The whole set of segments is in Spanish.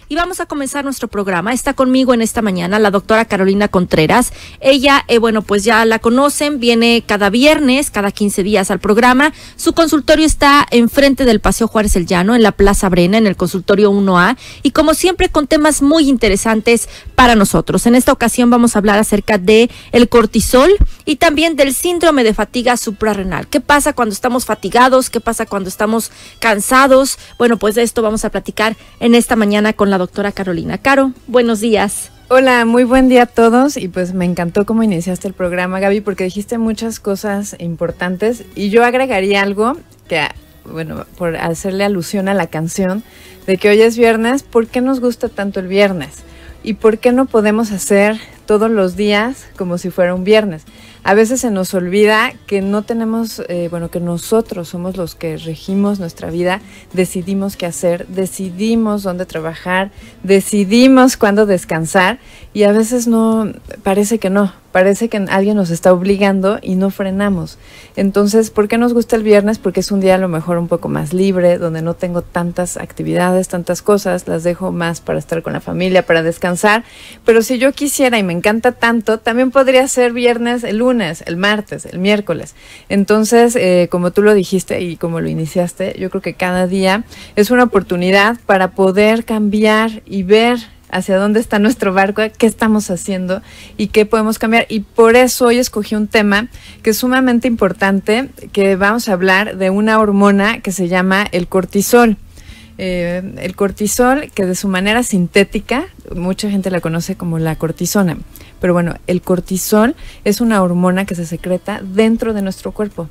y vamos a comenzar nuestro programa. Está conmigo en esta mañana la doctora Carolina Contreras. Ella, bueno, pues ya la conocen, viene cada viernes, cada 15 días al programa. Su consultorio está enfrente del Paseo Juárez El Llano, en la Plaza Brena, en el consultorio 1A, y como siempre con temas muy interesantes para nosotros. En esta ocasión vamos a hablar acerca de el cortisol y también del síndrome de fatiga suprarrenal. ¿Qué pasa cuando estamos fatigados? ¿Qué pasa cuando estamos cansados? Bueno, pues de esto vamos a platicar en esta mañana con la doctora Carolina. Caro, buenos días. Hola, muy buen día a todos y pues me encantó cómo iniciaste el programa, Gaby, porque dijiste muchas cosas importantes y yo agregaría algo que, bueno, por hacerle alusión a la canción de que hoy es viernes. ¿Por qué nos gusta tanto el viernes? ¿Y por qué no podemos hacer todos los días como si fuera un viernes? A veces se nos olvida que no tenemos, que nosotros somos los que regimos nuestra vida, decidimos qué hacer, decidimos dónde trabajar, decidimos cuándo descansar y a veces parece que alguien nos está obligando y no frenamos. Entonces, ¿por qué nos gusta el viernes? Porque es un día a lo mejor un poco más libre, donde no tengo tantas actividades, tantas cosas, las dejo más para estar con la familia, para descansar, pero si yo quisiera y me encanta tanto, también podría ser viernes, el lunes, el martes, el miércoles. Entonces, como tú lo dijiste y como lo iniciaste, yo creo que cada día es una oportunidad para poder cambiar y ver hacia dónde está nuestro barco, qué estamos haciendo y qué podemos cambiar. Y por eso hoy escogí un tema que es sumamente importante, que vamos a hablar de una hormona que se llama el cortisol. El cortisol, que de su manera sintética, mucha gente la conoce como la cortisona, pero bueno, el cortisol es una hormona que se secreta dentro de nuestro cuerpo.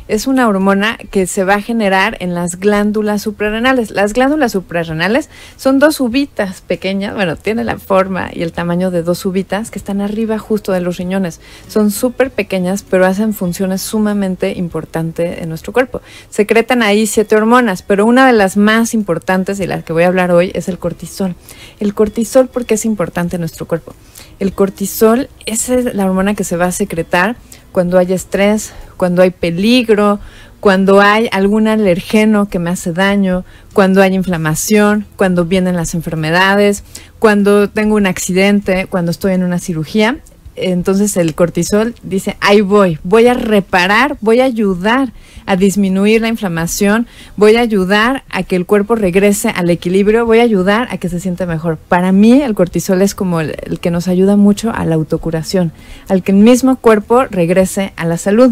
Es una hormona que se va a generar en las glándulas suprarrenales. Las glándulas suprarrenales son dos uvitas pequeñas, bueno, tiene la forma y el tamaño de dos uvitas que están arriba justo de los riñones. Son súper pequeñas, pero hacen funciones sumamente importantes en nuestro cuerpo. Secretan ahí 7 hormonas, pero una de las más importantes y las que voy a hablar hoy es el cortisol. El cortisol, ¿por qué es importante en nuestro cuerpo? El cortisol es la hormona que se va a secretar cuando hay estrés, cuando hay peligro, cuando hay algún alergeno que me hace daño, cuando hay inflamación, cuando vienen las enfermedades, cuando tengo un accidente, cuando estoy en una cirugía. Entonces el cortisol dice, ahí voy a reparar, voy a ayudar a disminuir la inflamación, voy a ayudar a que el cuerpo regrese al equilibrio, voy a ayudar a que se sienta mejor. Para mí el cortisol es como el que nos ayuda mucho a la autocuración, al que el mismo cuerpo regrese a la salud.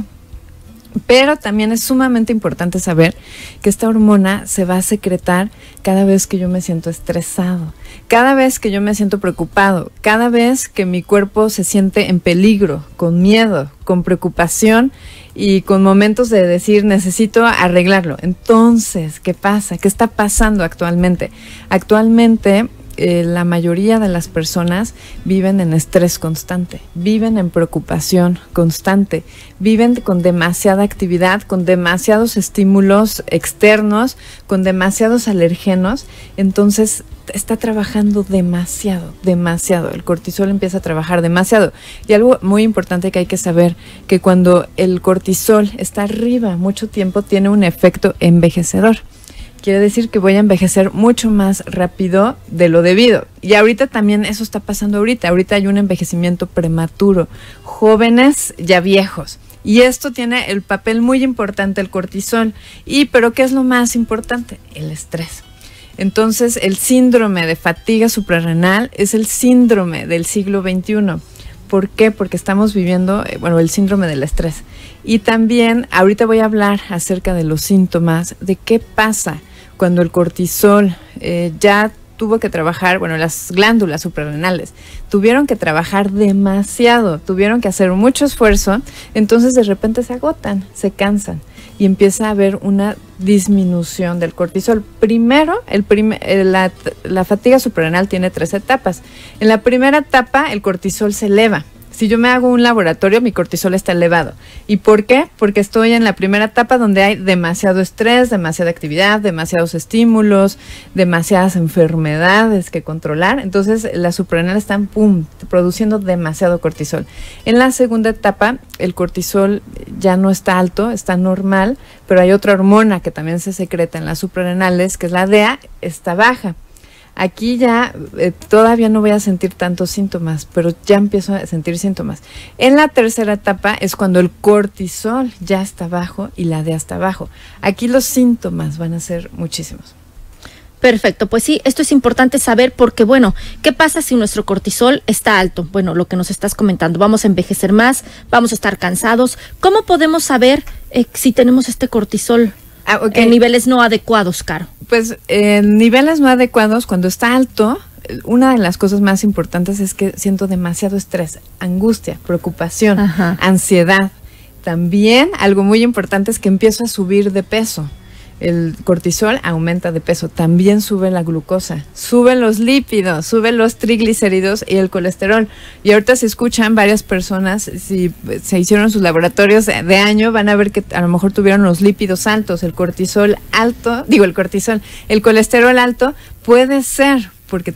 Pero también es sumamente importante saber que esta hormona se va a secretar cada vez que yo me siento estresado, cada vez que yo me siento preocupado, cada vez que mi cuerpo se siente en peligro, con miedo, con preocupación y con momentos de decir necesito arreglarlo. Entonces, ¿qué pasa? ¿Qué está pasando actualmente? Actualmente la mayoría de las personas viven en estrés constante, viven en preocupación constante, viven con demasiada actividad, con demasiados estímulos externos, con demasiados alergenos. Entonces está trabajando demasiado. El cortisol empieza a trabajar demasiado. Y algo muy importante que hay que saber, que cuando el cortisol está arriba mucho tiempo, tiene un efecto envejecedor. Quiere decir que voy a envejecer mucho más rápido de lo debido. Y ahorita también eso está pasando ahorita. Ahorita hay un envejecimiento prematuro. Jóvenes ya viejos. Y esto tiene el papel muy importante el cortisol. Pero ¿qué es lo más importante? El estrés. Entonces, el síndrome de fatiga suprarrenal es el síndrome del siglo XXI. ¿Por qué? Porque estamos viviendo, el síndrome del estrés. Y también, ahorita voy a hablar acerca de los síntomas, de qué pasa cuando el cortisol ya tuvo que trabajar, las glándulas suprarrenales tuvieron que trabajar demasiado, tuvieron que hacer mucho esfuerzo, entonces de repente se agotan, se cansan y empieza a haber una disminución del cortisol. Primero, la fatiga suprarrenal tiene 3 etapas. En la primera etapa, el cortisol se eleva. Si yo me hago un laboratorio, mi cortisol está elevado. ¿Y por qué? Porque estoy en la primera etapa donde hay demasiado estrés, demasiada actividad, demasiados estímulos, demasiadas enfermedades que controlar. Entonces, las suprarrenales están produciendo demasiado cortisol. En la segunda etapa, el cortisol ya no está alto, está normal, pero hay otra hormona que también se secreta en las suprarrenales, que es la DEA, está baja. Aquí ya todavía no voy a sentir tantos síntomas, pero ya empiezo a sentir síntomas. En la tercera etapa es cuando el cortisol ya está bajo y la DEA está bajo. Aquí los síntomas van a ser muchísimos. Perfecto, pues sí, esto es importante saber porque, bueno, ¿qué pasa si nuestro cortisol está alto? Bueno, lo que nos estás comentando, vamos a envejecer más, vamos a estar cansados. ¿Cómo podemos saber si tenemos este cortisol en niveles no adecuados, Caro? Pues en niveles no adecuados, cuando está alto, una de las cosas más importantes es que siento demasiado estrés, angustia, preocupación, ansiedad. También algo muy importante es que empiezo a subir de peso. El cortisol aumenta de peso, también sube la glucosa, suben los lípidos, suben los triglicéridos y el colesterol. Y ahorita si escuchan varias personas, si se hicieron sus laboratorios de año, van a ver que a lo mejor tuvieron los lípidos altos, el cortisol alto, el colesterol alto, puede ser porque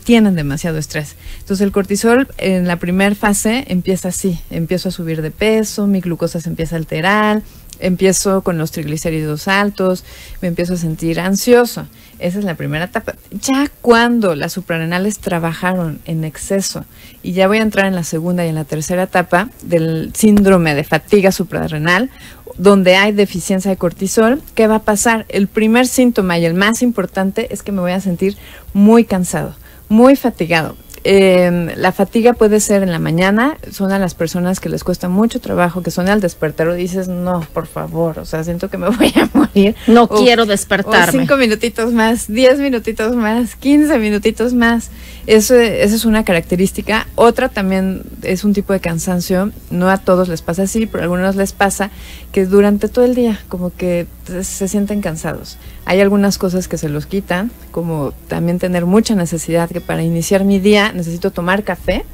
tienen demasiado estrés. Entonces el cortisol en la primera fase empieza así, empiezo a subir de peso, mi glucosa se empieza a alterar, empiezo con los triglicéridos altos, me empiezo a sentir ansioso. Esa es la primera etapa. Ya cuando las suprarrenales trabajaron en exceso, y ya voy a entrar en la segunda y en la tercera etapa del síndrome de fatiga suprarrenal, donde hay deficiencia de cortisol, ¿qué va a pasar? El primer síntoma y el más importante es que me voy a sentir muy cansado, muy fatigado. La fatiga puede ser en la mañana, son a las personas que les cuesta mucho trabajo, que son al despertar o dices, no, por favor, o sea, siento que me voy a morir. No quiero despertarme. 5 minutitos más, 10 minutitos más, 15 minutitos más. Esa es una característica. Otra también es un tipo de cansancio, no a todos les pasa así, pero a algunos les pasa que durante todo el día como que se sienten cansados. Hay algunas cosas que se los quitan, como también tener mucha necesidad, que para iniciar mi día necesito tomar café.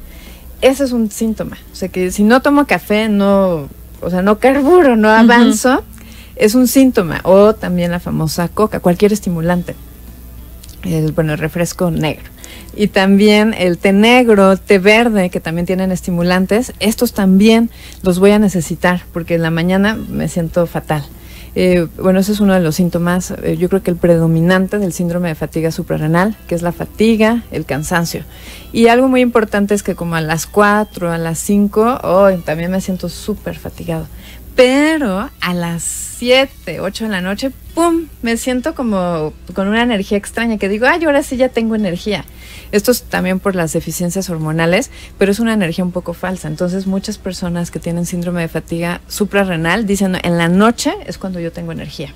Ese es un síntoma. O sea, que si no tomo café, no carburo, no avanzo. Es un síntoma. O también la famosa coca, cualquier estimulante. El refresco negro. Y también el té negro, té verde, que también tienen estimulantes. Estos también los voy a necesitar, porque en la mañana me siento fatal. Ese es uno de los síntomas, yo creo que el predominante del síndrome de fatiga suprarrenal, que es la fatiga, el cansancio. Y algo muy importante es que como a las 4, a las 5, también me siento súper fatigado. Pero a las 7, 8 de la noche, ¡pum!, me siento como con una energía extraña, que digo, ahora sí ya tengo energía. Esto es también por las deficiencias hormonales, pero es una energía un poco falsa. Entonces muchas personas que tienen síndrome de fatiga suprarrenal dicen, en la noche es cuando yo tengo energía,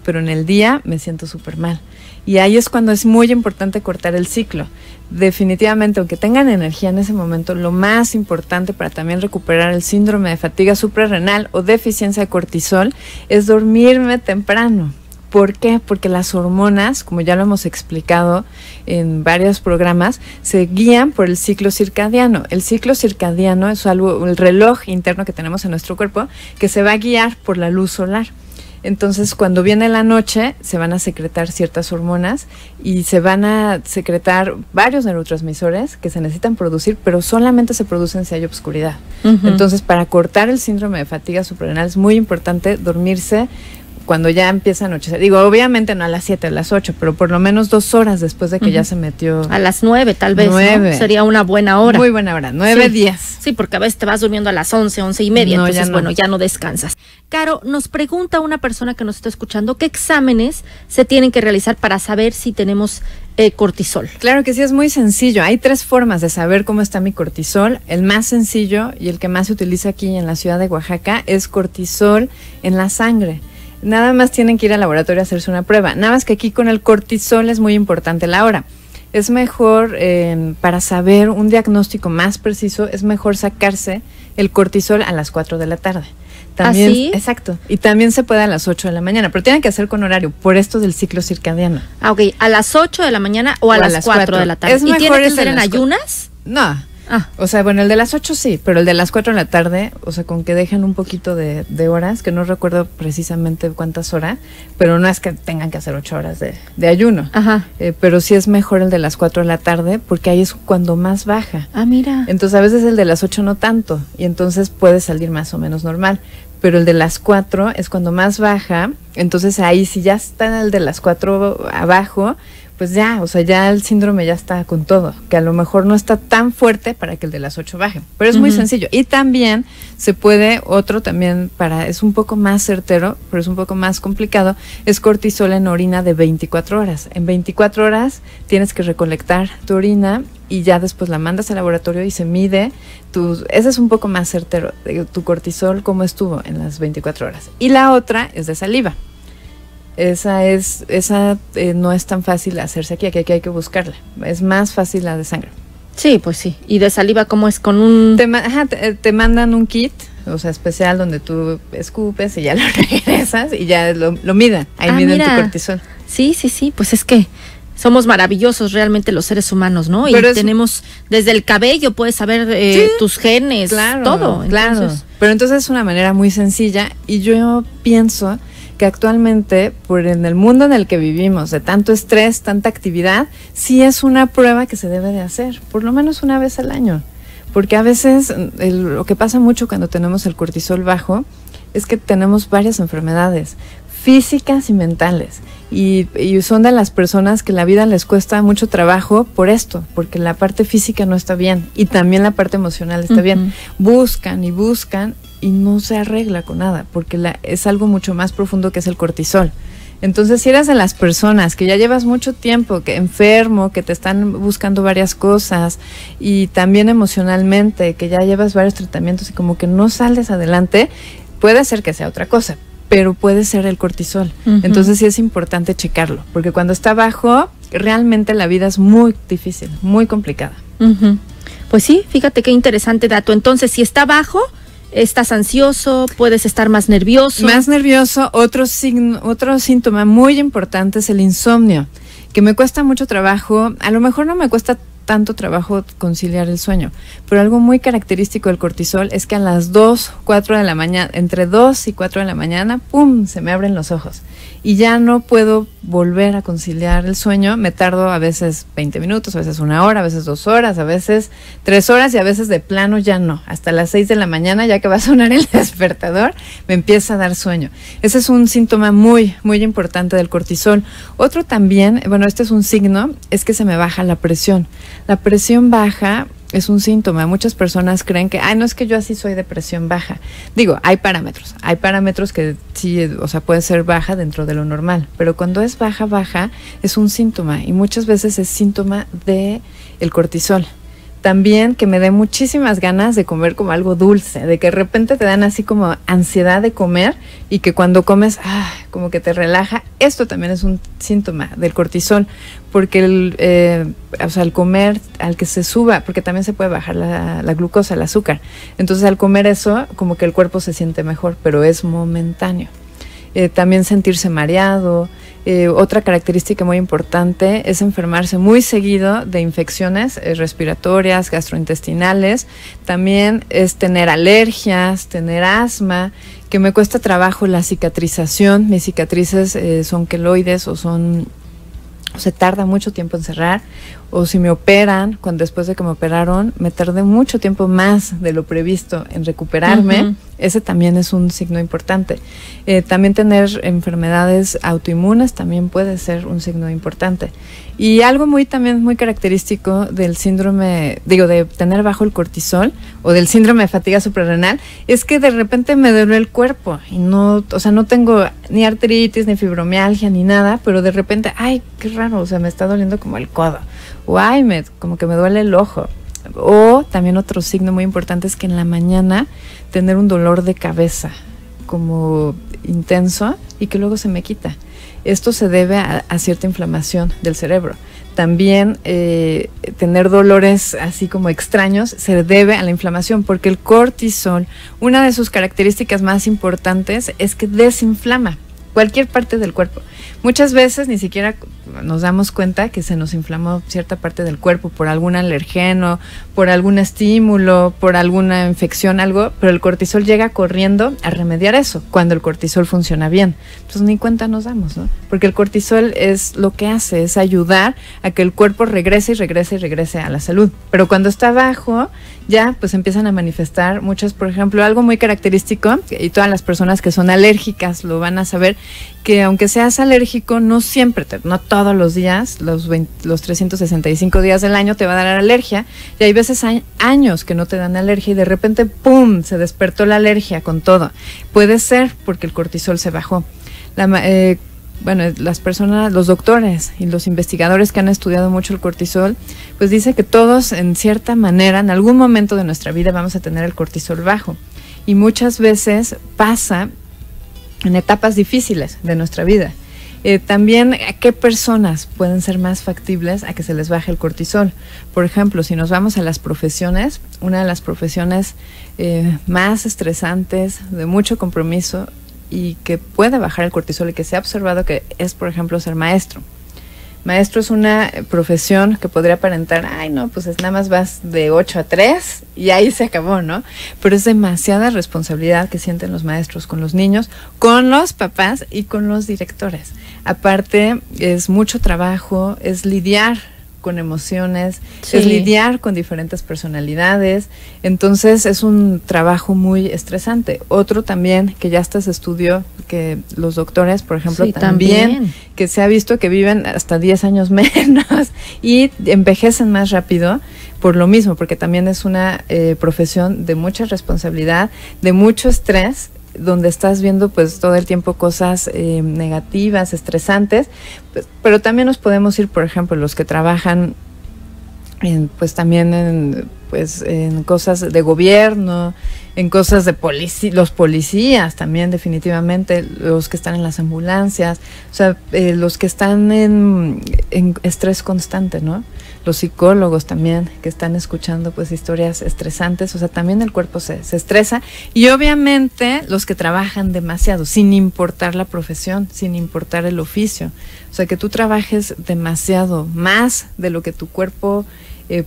pero en el día me siento súper mal. Y ahí es cuando es muy importante cortar el ciclo. Definitivamente, aunque tengan energía en ese momento, lo más importante para también recuperar el síndrome de fatiga suprarrenal o deficiencia de cortisol es dormirme temprano. ¿Por qué? Porque las hormonas, como ya lo hemos explicado en varios programas, se guían por el ciclo circadiano. El ciclo circadiano es el reloj interno que tenemos en nuestro cuerpo que se va a guiar por la luz solar. Entonces, cuando viene la noche, se van a secretar ciertas hormonas y se van a secretar varios neurotransmisores que se necesitan producir, pero solamente se producen si hay oscuridad. Entonces, para cortar el síndrome de fatiga suprarrenal es muy importante dormirse cuando ya empieza a anochecer. Digo, obviamente no a las 7, a las 8, pero por lo menos 2 horas después de que ya se metió. A las 9 tal vez, 9. ¿no? Sería una buena hora. Muy buena hora, 9, 10. Sí, porque a veces te vas durmiendo a las 11, 11:30, entonces ya no descansas. Caro, nos pregunta una persona que nos está escuchando, ¿qué exámenes se tienen que realizar para saber si tenemos cortisol? Claro que sí, es muy sencillo. Hay 3 formas de saber cómo está mi cortisol. El más sencillo y el que más se utiliza aquí en la ciudad de Oaxaca es cortisol en la sangre. Nada más tienen que ir al laboratorio a hacerse una prueba. Nada más que aquí con el cortisol es muy importante la hora. Es mejor, para saber un diagnóstico más preciso, es mejor sacarse el cortisol a las 4 de la tarde. También, ¿sí? Exacto. Y también se puede a las 8 de la mañana, pero tienen que hacer con horario, por esto del ciclo circadiano. Ok, ¿a las 8 de la mañana o a las 4 de la tarde? ¿Y tiene que ser en ayunas? No. O sea, bueno, el de las 8 sí, pero el de las 4 de la tarde, o sea, con que dejen un poquito de horas, que no recuerdo precisamente cuántas horas, pero no es que tengan que hacer 8 horas de ayuno. Pero sí es mejor el de las 4 de la tarde, porque ahí es cuando más baja. Mira. Entonces a veces el de las 8 no tanto, y entonces puede salir más o menos normal. Pero el de las 4 es cuando más baja, entonces ahí si ya está el de las 4 abajo, pues ya, o sea, ya el síndrome ya está con todo, que a lo mejor no está tan fuerte para que el de las 8 baje, pero es muy sencillo. Y también se puede, otro también es un poco más certero, pero es un poco más complicado, es cortisol en orina de 24 horas. En 24 horas tienes que recolectar tu orina y ya después la mandas al laboratorio y se mide ese es un poco más certero, tu cortisol, cómo estuvo en las 24 horas. Y la otra es de saliva. Esa no es tan fácil hacerse aquí hay que buscarla. Es más fácil la de sangre. Sí, pues sí. ¿Y de saliva cómo es? Con un... Te mandan un kit, o sea, especial, donde tú escupes y ya lo regresas y ya lo miden. Ahí miden tu cortisol. Sí, pues es que somos maravillosos realmente los seres humanos, ¿no? Pero tenemos, desde el cabello puedes saber tus genes, claro, todo. Claro, pero entonces es una manera muy sencilla y yo pienso que actualmente, en el mundo en el que vivimos, de tanto estrés, tanta actividad, sí es una prueba que se debe de hacer, por lo menos una vez al año. Porque a veces lo que pasa mucho cuando tenemos el cortisol bajo es que tenemos varias enfermedades físicas y mentales. Y son de las personas que la vida les cuesta mucho trabajo por esto, porque la parte física no está bien y también la parte emocional está bien. Buscan y no se arregla con nada, porque es algo mucho más profundo que es el cortisol. Entonces, si eres de las personas que ya llevas mucho tiempo enfermo, que te están buscando varias cosas y también emocionalmente, que ya llevas varios tratamientos y como que no sales adelante, puede ser que sea otra cosa, pero puede ser el cortisol. Entonces sí es importante checarlo, porque cuando está bajo, realmente la vida es muy difícil, muy complicada. Pues sí, fíjate qué interesante dato. Entonces, si está bajo, estás ansioso, puedes estar más nervioso. Otro síntoma muy importante es el insomnio, que me cuesta mucho trabajo. A lo mejor no me cuesta tanto trabajo conciliar el sueño, pero algo muy característico del cortisol es que a las 2, 4 de la mañana, entre 2 y 4 de la mañana, ¡pum!, se me abren los ojos y ya no puedo volver a conciliar el sueño. Me tardo a veces 20 minutos, a veces 1 hora, a veces 2 horas, a veces 3 horas y a veces de plano ya no. Hasta las 6 de la mañana, ya que va a sonar el despertador, me empieza a dar sueño. Ese es un síntoma muy, muy importante del cortisol. Otro también, este es un signo, es que se me baja la presión. La presión baja es un síntoma. Muchas personas creen que, no es que yo así soy de presión baja. Digo, hay parámetros que sí, o sea, puede ser baja dentro de lo normal, pero cuando es baja, es un síntoma y muchas veces es síntoma de el cortisol. También que me dé muchísimas ganas de comer como algo dulce, de que de repente te dan así como ansiedad de comer y que cuando comes, como que te relaja. Esto también es un síntoma del cortisol, porque al comer, al que se suba, porque también se puede bajar la glucosa, el azúcar. Entonces al comer eso, como que el cuerpo se siente mejor, pero es momentáneo. También sentirse mareado. Otra característica muy importante es enfermarse muy seguido de infecciones respiratorias, gastrointestinales. También es tener alergias, tener asma, que me cuesta trabajo la cicatrización. Mis cicatrices son queloides o se tarda mucho tiempo en cerrar, o si me operan, después de que me operaron, me tardé mucho tiempo más de lo previsto en recuperarme. Ese también es un signo importante. También tener enfermedades autoinmunes también puede ser un signo importante. Y algo también muy característico del síndrome, de tener bajo el cortisol o del síndrome de fatiga suprarrenal, es que de repente me duele el cuerpo y no tengo ni artritis, ni fibromialgia, ni nada, pero de repente, qué raro, me está doliendo como el codo, o como que me duele el ojo. O también otro signo muy importante es que en la mañana tener un dolor de cabeza como intenso y que luego se me quita. Esto se debe a cierta inflamación del cerebro. También tener dolores así como extraños se debe a la inflamación, porque el cortisol, una de sus características más importantes es que desinflama cualquier parte del cuerpo. Muchas veces ni siquiera nos damos cuenta que se nos inflamó cierta parte del cuerpo por algún alergeno, por algún estímulo, por alguna infección, algo, pero el cortisol llega corriendo a remediar eso, cuando el cortisol funciona bien. Entonces ni cuenta nos damos, ¿no? Porque el cortisol lo que hace es ayudar a que el cuerpo regrese a la salud. Pero cuando está bajo, ya pues empiezan a manifestar muchas, por ejemplo, algo muy característico, y todas las personas que son alérgicas lo van a saber, que aunque seas alérgico, no siempre, no todos los días, los 365 días del año te va a dar alergia, y hay veces años que no te dan alergia y de repente, ¡pum!, se despertó la alergia con todo. Puede ser porque el cortisol se bajó. Las personas, los doctores y los investigadores que han estudiado mucho el cortisol, pues dice que todos en cierta manera, en algún momento de nuestra vida vamos a tener el cortisol bajo, y muchas veces pasa en etapas difíciles de nuestra vida. También, ¿a qué personas pueden ser más factibles a que se les baje el cortisol? Por ejemplo, si nos vamos a las profesiones, una de las profesiones más estresantes, de mucho compromiso y que puede bajar el cortisol y que se ha observado que es, por ejemplo, ser maestro. Maestro es una profesión que podría aparentar, ay no, pues nada más vas de 8 a 3 y ahí se acabó, ¿no? Pero es demasiada responsabilidad que sienten los maestros con los niños, con los papás y con los directores. Aparte, es mucho trabajo, es lidiar con emociones, es lidiar con diferentes personalidades, entonces es un trabajo muy estresante. Otro también que ya hasta se estudió, que los doctores, por ejemplo, también, que se ha visto que viven hasta 10 años menos y envejecen más rápido por lo mismo, porque también es una profesión de mucha responsabilidad, de mucho estrés, donde estás viendo pues todo el tiempo cosas negativas, estresantes, pero también nos podemos ir, por ejemplo, los que trabajan en cosas de gobierno, en cosas de los policías también, definitivamente, los que están en las ambulancias, o sea, los que están en estrés constante, ¿no? Los psicólogos también, que están escuchando pues historias estresantes, o sea, también el cuerpo se estresa, y obviamente los que trabajan demasiado, sin importar la profesión, sin importar el oficio, o sea, que tú trabajes demasiado, más de lo que tu cuerpo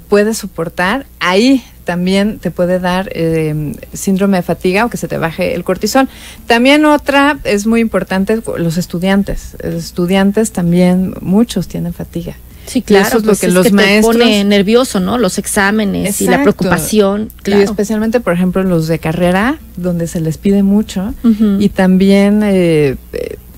puede soportar, ahí también te puede dar síndrome de fatiga o que se te baje el cortisol. También otra es muy importante, los estudiantes. Los estudiantes también, muchos tienen fatiga. Sí, claro, eso es lo que los maestros te pone nervioso, ¿no? Los exámenes. Exacto. Y la preocupación, claro. Y especialmente, por ejemplo, los de carrera, donde se les pide mucho, y también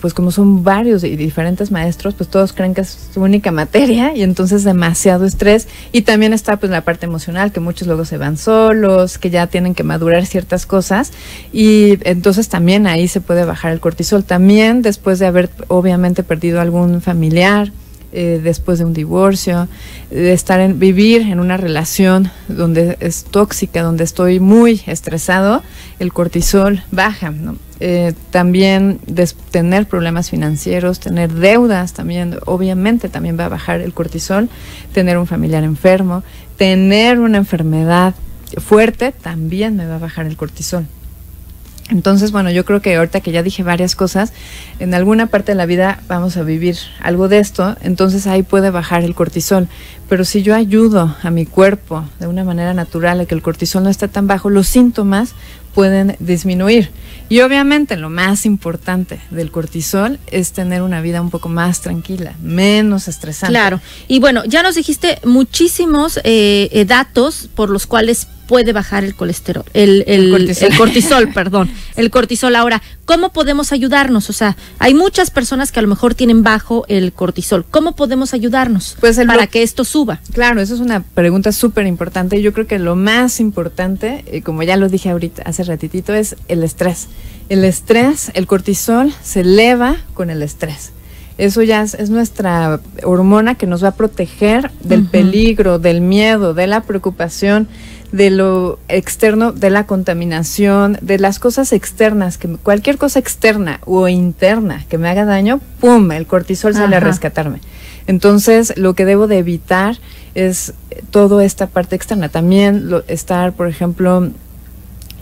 pues como son varios y diferentes maestros, pues todos creen que es su única materia y entonces demasiado estrés. Y también está pues la parte emocional, que muchos luego se van solos, que ya tienen que madurar ciertas cosas, y entonces también ahí se puede bajar el cortisol. También después de haber obviamente perdido algún familiar, después de un divorcio, de vivir en una relación donde es tóxica, donde estoy muy estresado, el cortisol baja, ¿no? También tener problemas financieros, tener deudas también, obviamente también va a bajar el cortisol, tener un familiar enfermo, tener una enfermedad fuerte, también me va a bajar el cortisol. Entonces, bueno, yo creo que ahorita que ya dije varias cosas, en alguna parte de la vida vamos a vivir algo de esto, entonces ahí puede bajar el cortisol. Pero si yo ayudo a mi cuerpo de una manera natural a que el cortisol no esté tan bajo, los síntomas pueden disminuir. Y obviamente lo más importante del cortisol es tener una vida un poco más tranquila, menos estresante. Claro. Y bueno, ya nos dijiste muchísimos datos por los cuales puede bajar el colesterol, el cortisol, perdón, el cortisol. Ahora, ¿cómo podemos ayudarnos? O sea, hay muchas personas que a lo mejor tienen bajo el cortisol. ¿Cómo podemos ayudarnos para que esto suba? Claro, eso es una pregunta súper importante. Yo creo que lo más importante, como ya lo dije ahorita, hace ratitito, es el estrés. El estrés, el cortisol se eleva con el estrés. Eso ya es nuestra hormona que nos va a proteger del peligro, del miedo, de la preocupación, de lo externo, de la contaminación, de las cosas externas, que cualquier cosa externa o interna que me haga daño, ¡pum!, el cortisol sale a rescatarme. Entonces, lo que debo de evitar es toda esta parte externa. También estar, por ejemplo,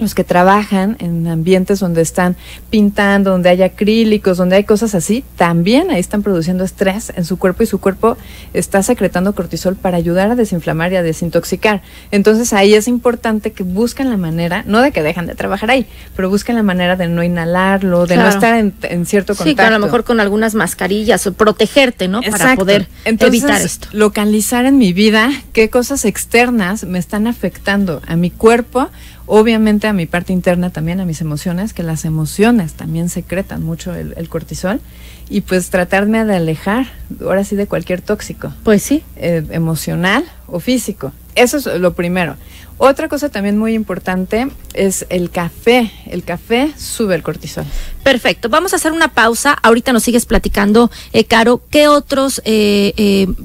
los que trabajan en ambientes donde están pintando, donde hay acrílicos, donde hay cosas así, también ahí están produciendo estrés en su cuerpo y su cuerpo está secretando cortisol para ayudar a desinflamar y a desintoxicar. Entonces ahí es importante que busquen la manera, no de que dejan de trabajar ahí, pero busquen la manera de no inhalarlo, de no estar en cierto contacto. Sí, a lo mejor con algunas mascarillas o protegerte, ¿no? Exacto. Para poder evitar esto. Localizar en mi vida qué cosas externas me están afectando a mi cuerpo obviamente a mi parte interna también, a mis emociones, que las emociones también secretan mucho el cortisol, y pues tratarme de alejar, ahora sí, de cualquier tóxico. Pues sí. Emocional o físico. Eso es lo primero. Otra cosa también muy importante es el café. El café sube el cortisol. Perfecto. Vamos a hacer una pausa. Ahorita nos sigues platicando, Caro, qué otros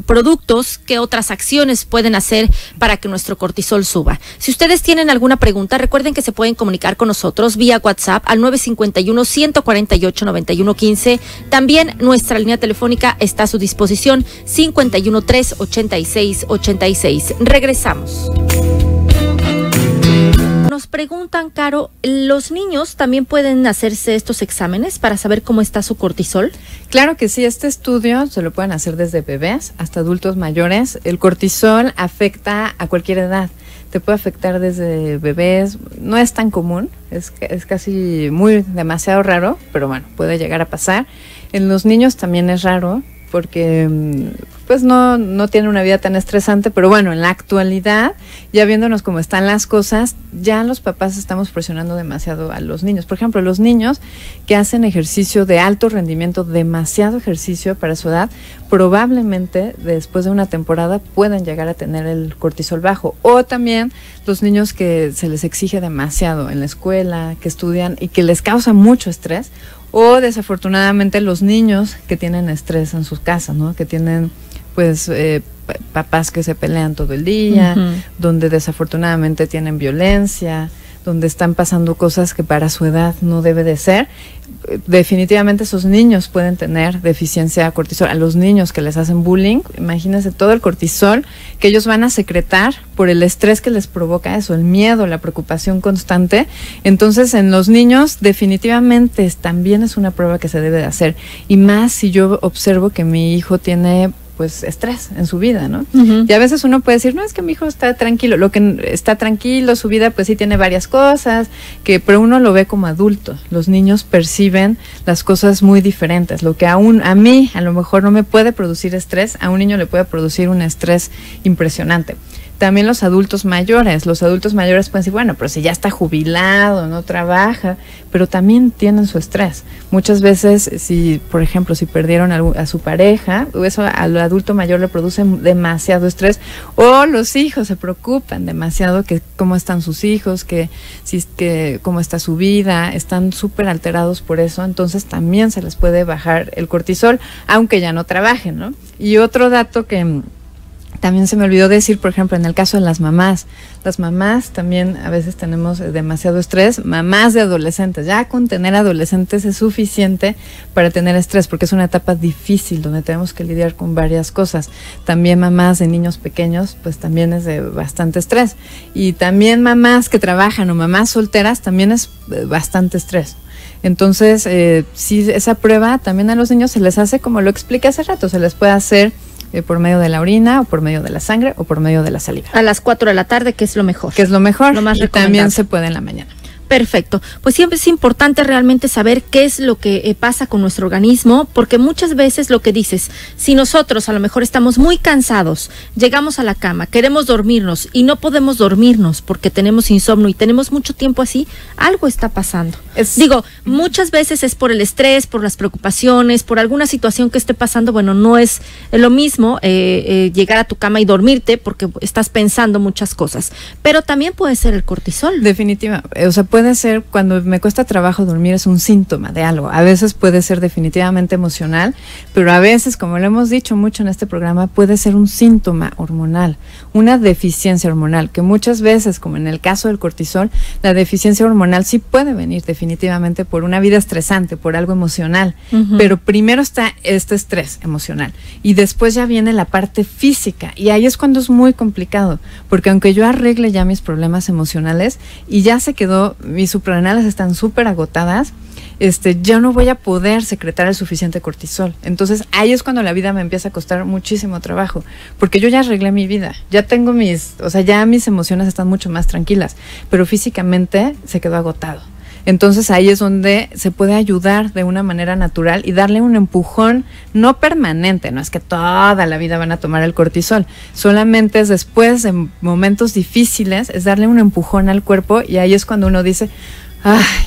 productos, qué otras acciones pueden hacer para que nuestro cortisol suba. Si ustedes tienen alguna pregunta, recuerden que se pueden comunicar con nosotros vía WhatsApp al 951-148-9115. También nuestra línea telefónica está a su disposición, 51-386-86. Regresamos. Nos preguntan, Caro, ¿los niños también pueden hacerse estos exámenes para saber cómo está su cortisol? Claro que sí, este estudio se lo pueden hacer desde bebés hasta adultos mayores. El cortisol afecta a cualquier edad. Te puede afectar desde bebés, no es tan común, es casi demasiado raro, pero bueno, puede llegar a pasar. En los niños también es raro, porque pues no tiene una vida tan estresante, pero bueno, en la actualidad, ya viéndonos cómo están las cosas, ya los papás estamos presionando demasiado a los niños. Por ejemplo, los niños que hacen ejercicio de alto rendimiento, demasiado ejercicio para su edad, probablemente después de una temporada puedan llegar a tener el cortisol bajo. O también los niños que se les exige demasiado en la escuela, que estudian y que les causa mucho estrés. O desafortunadamente los niños que tienen estrés en sus casas, ¿no? Que tienen pues papás que se pelean todo el día, donde desafortunadamente tienen violencia, donde están pasando cosas que para su edad no debe de ser. Definitivamente esos niños pueden tener deficiencia de cortisol. A los niños que les hacen bullying, imagínense todo el cortisol que ellos van a secretar por el estrés que les provoca eso, el miedo, la preocupación constante. Entonces en los niños definitivamente también es una prueba que se debe de hacer, y más si yo observo que mi hijo tiene pues estrés en su vida, ¿no? Y a veces uno puede decir, no, es que mi hijo está tranquilo, lo que está tranquilo, su vida pues sí tiene varias cosas, pero uno lo ve como adulto. Los niños perciben las cosas muy diferentes. Lo que a mí a lo mejor no me puede producir estrés, a un niño le puede producir un estrés impresionante. También los adultos mayores pueden decir, bueno, pero si ya está jubilado, no trabaja, pero también tienen su estrés. Muchas veces, si por ejemplo, si perdieron a su pareja, eso al adulto mayor le produce demasiado estrés, o los hijos se preocupan demasiado que cómo están sus hijos, que cómo está su vida, están súper alterados por eso, entonces también se les puede bajar el cortisol, aunque ya no trabajen, ¿no? Y otro dato que también se me olvidó decir, por ejemplo, en el caso de las mamás también a veces tenemos demasiado estrés, mamás de adolescentes, ya con tener adolescentes es suficiente para tener estrés, porque es una etapa difícil donde tenemos que lidiar con varias cosas. También mamás de niños pequeños, pues también es de bastante estrés, y también mamás que trabajan o mamás solteras también es bastante estrés. Entonces, sí, esa prueba también a los niños se les hace, como lo expliqué hace rato, se les puede hacer por medio de la orina, o por medio de la sangre, o por medio de la saliva. A las 4 de la tarde, que es lo mejor. Lo más recomendable. También se puede en la mañana. Perfecto. Pues siempre es importante realmente saber qué es lo que pasa con nuestro organismo, porque muchas veces lo que dices, si nosotros a lo mejor estamos muy cansados, llegamos a la cama, queremos dormirnos y no podemos dormirnos porque tenemos insomnio y tenemos mucho tiempo así, algo está pasando. Muchas veces es por el estrés, por las preocupaciones, por alguna situación que esté pasando. Bueno, no es lo mismo llegar a tu cama y dormirte porque estás pensando muchas cosas, pero también puede ser el cortisol. Definitivamente, o sea, puede ser, cuando me cuesta trabajo dormir, es un síntoma de algo. A veces puede ser definitivamente emocional, pero a veces, como lo hemos dicho mucho en este programa, puede ser un síntoma hormonal, una deficiencia hormonal, que muchas veces, como en el caso del cortisol, la deficiencia hormonal sí puede venir definitivamente por una vida estresante, por algo emocional, pero primero está este estrés emocional y después ya viene la parte física, y ahí es cuando es muy complicado, porque aunque yo arregle ya mis problemas emocionales y ya se quedó, mis suprarrenales están súper agotadas, yo no voy a poder secretar el suficiente cortisol. Entonces ahí es cuando la vida me empieza a costar muchísimo trabajo, porque yo ya arreglé mi vida, ya tengo ya mis emociones están mucho más tranquilas, pero físicamente se quedó agotado. Entonces ahí es donde se puede ayudar de una manera natural y darle un empujón no permanente, no es que toda la vida van a tomar el cortisol, solamente es después de momentos difíciles, es darle un empujón al cuerpo y ahí es cuando uno dice,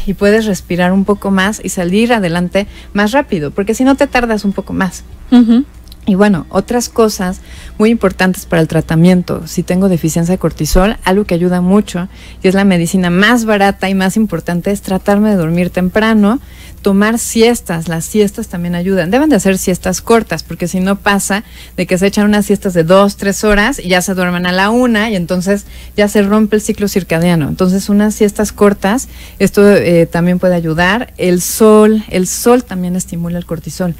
y puedes respirar un poco más y salir adelante más rápido, porque si no te tardas un poco más. Uh-huh. Y bueno, otras cosas muy importantes para el tratamiento, si tengo deficiencia de cortisol, algo que ayuda mucho y es la medicina más barata y más importante es tratarme de dormir temprano, tomar siestas, las siestas también ayudan, deben de hacer siestas cortas porque si no pasa de que se echan unas siestas de 2-3 horas y ya se duermen a la 1 y entonces ya se rompe el ciclo circadiano, entonces unas siestas cortas, esto también puede ayudar, el sol también estimula el cortisol.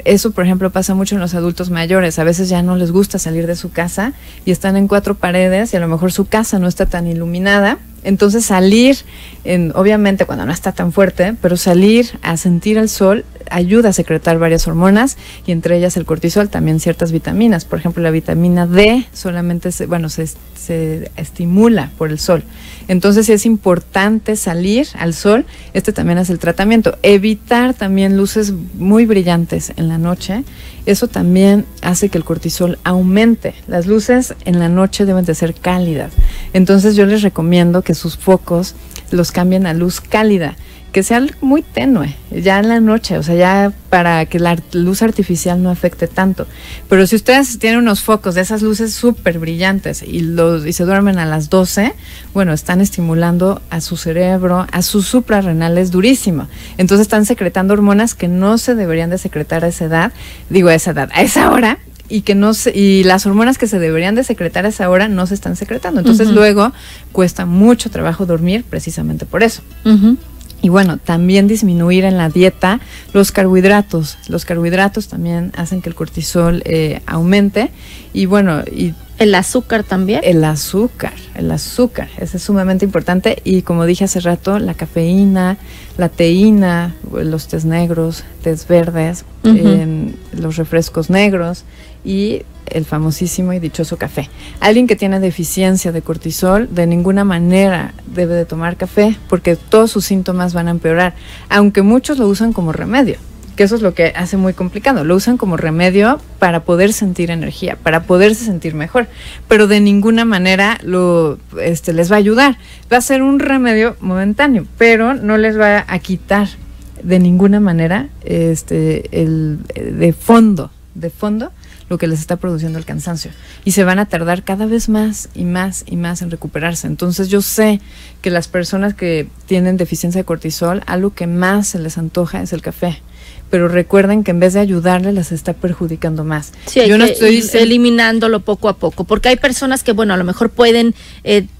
Eso, por ejemplo, pasa mucho en los adultos mayores. A veces ya no les gusta salir de su casa y están en 4 paredes y a lo mejor su casa no está tan iluminada. Entonces salir, obviamente cuando no está tan fuerte, pero salir a sentir el sol ayuda a secretar varias hormonas y entre ellas el cortisol, también ciertas vitaminas. Por ejemplo, la vitamina D solamente se estimula por el sol. Entonces es importante salir al sol. Este también es el tratamiento. Evitar también luces muy brillantes en la noche. Eso también hace que el cortisol aumente. Las luces en la noche deben de ser cálidas. Entonces yo les recomiendo que sus focos los cambien a luz cálida, que sea muy tenue, ya en la noche, o sea, ya para que la luz artificial no afecte tanto. Pero si ustedes tienen unos focos de esas luces súper brillantes y se duermen a las 12, bueno, están estimulando a su cerebro, a sus suprarrenales durísimo. Entonces están secretando hormonas que no se deberían de secretar a esa hora. Y las hormonas que se deberían de secretar a esa hora no se están secretando. Entonces luego cuesta mucho trabajo dormir precisamente por eso. Y bueno, también disminuir en la dieta los carbohidratos. Los carbohidratos también hacen que el cortisol aumente. Y bueno, ¿el azúcar también? El azúcar, ese es sumamente importante. Y como dije hace rato, la cafeína, la teína, los tés negros, tés verdes, los refrescos negros y el famosísimo y dichoso café. Alguien que tiene deficiencia de cortisol de ninguna manera debe de tomar café porque todos sus síntomas van a empeorar, aunque muchos lo usan como remedio, que eso es lo que hace muy complicado. Lo usan como remedio para poder sentir energía, para poderse sentir mejor, pero de ninguna manera les va a ayudar. Va a ser un remedio momentáneo, pero no les va a quitar de ninguna manera de fondo lo que les está produciendo el cansancio. Y se van a tardar cada vez más y más y más en recuperarse. Entonces yo sé que las personas que tienen deficiencia de cortisol, algo que más se les antoja es el café. Pero recuerden que en vez de ayudarles, las está perjudicando más. Sí, yo no estoy eliminándolo poco a poco, porque hay personas que, bueno, a lo mejor pueden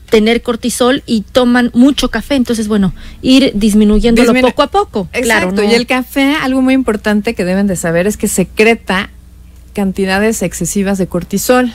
tener cortisol y toman mucho café, entonces, bueno, ir disminuyéndolo poco a poco. Exacto, claro, ¿no? Y el café, algo muy importante que deben de saber es que secreta cantidades excesivas de cortisol.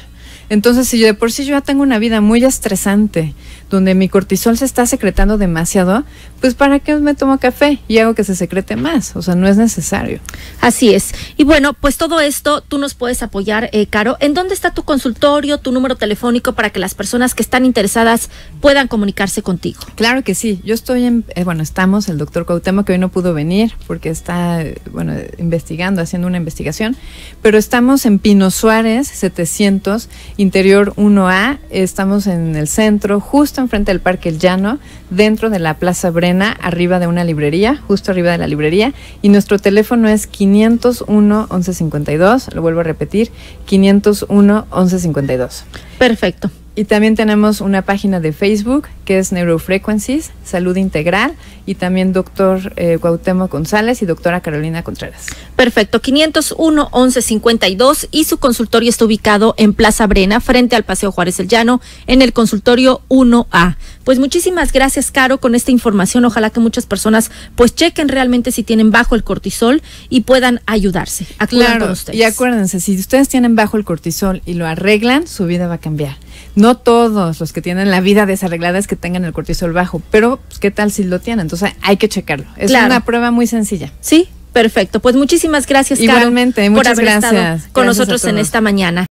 Entonces, si de por sí yo ya tengo una vida muy estresante, donde mi cortisol se está secretando demasiado, pues ¿para qué me tomo café y hago que se secrete más? O sea, no es necesario. Así es. Y bueno, pues todo esto tú nos puedes apoyar, Caro. ¿En dónde está tu consultorio, tu número telefónico para que las personas que están interesadas puedan comunicarse contigo? Claro que sí. Yo estoy estamos, el doctor Cuauhtémoc, que hoy no pudo venir porque está, haciendo una investigación, pero estamos en Pino Suárez 700, Interior 1A, estamos en el centro, justo enfrente del Parque El Llano, dentro de la Plaza Brena, arriba de una librería, justo arriba de la librería, y nuestro teléfono es 501-1152, lo vuelvo a repetir, 501-1152. Perfecto. Y también tenemos una página de Facebook que es Neurofrequencies, Salud Integral, y también doctor Cuauhtémoc González y doctora Carolina Contreras. Perfecto, 501-1152 y su consultorio está ubicado en Plaza Brena, frente al Paseo Juárez El Llano, en el consultorio 1A. Pues muchísimas gracias, Caro, con esta información. Ojalá que muchas personas pues chequen realmente si tienen bajo el cortisol y puedan ayudarse. Claro, con ustedes. Y acuérdense, si ustedes tienen bajo el cortisol y lo arreglan, su vida va a cambiar. No todos los que tienen la vida desarreglada es que tengan el cortisol bajo, pero pues, ¿qué tal si lo tienen? Entonces hay que checarlo. Es una prueba muy sencilla. Sí, perfecto. Pues muchísimas gracias, Caro. Igualmente, muchas por haber gracias. estado con nosotros en esta mañana.